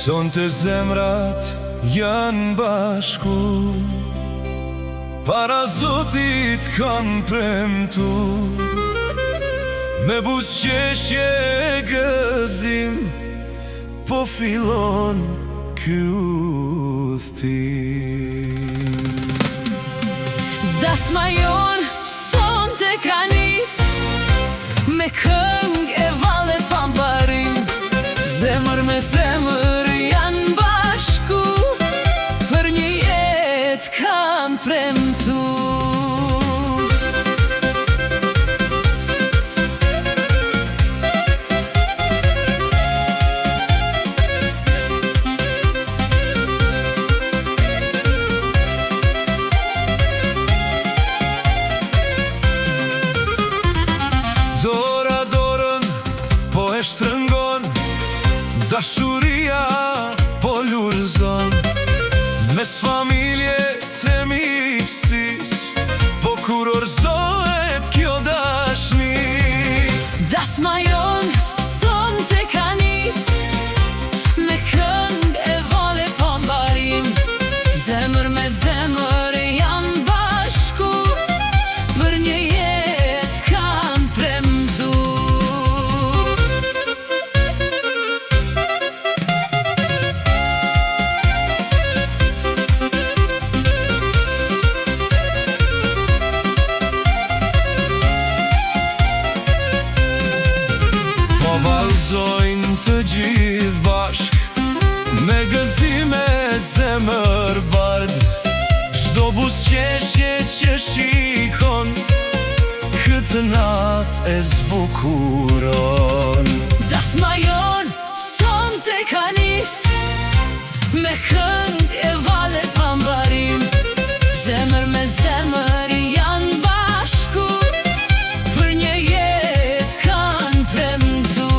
Son të zemrat janë bashku, para Zotit kanë premtu, me buzëqeshje e gëzim, po fillon ky udhtim. Dasma jon sonte ka nis, me këngë e valle pambarim. Zemër me zemër janë bashku, për një jetë kanë premtu. Dora dorën po e shtrëngon, dashuria po lulëzon, mes familjes e miqësis, po kur orëzohet kjo dashni. Dasma jon sonte ka nis, me këngë e valle pambarim. Zemër me zemër janë bashku, për një jetë kanë premtu. Po vallëzojnë të gjithë bashk, me gëzime zemër bardh. Çdo buzëqeshje që shikon, këtë natë e zbukuron. Dasma jon sonte ka nis, me këngë e valle pambarim. Zemër me zemër janë bashku, për një jetë kanë premtu.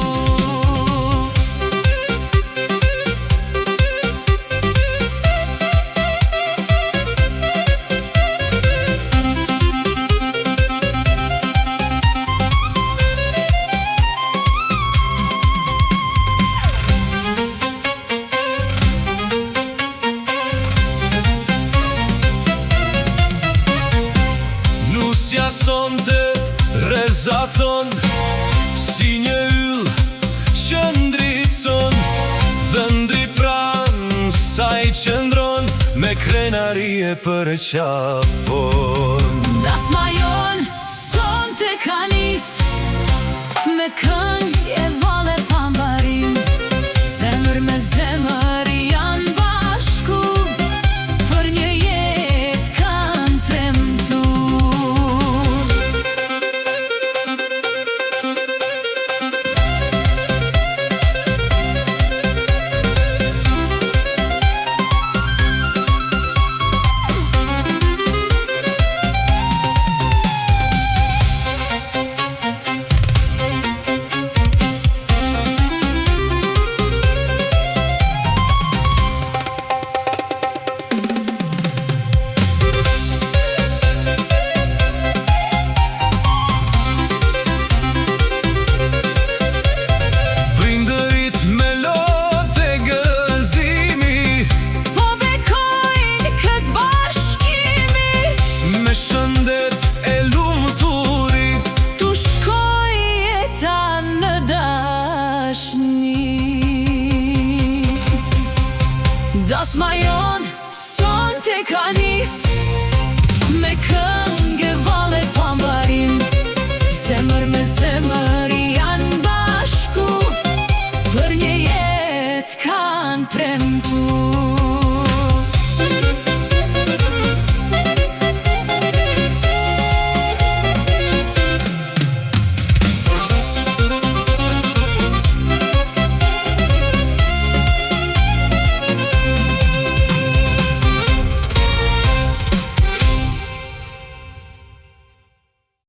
Nusja sonte rezaton, si një yll që ndricon, dhe ndri pranë saj qëndron, me krenari e përqafon. Dasma jon sonte ka nis, me këngë e valle pambarim. Zemër me zemër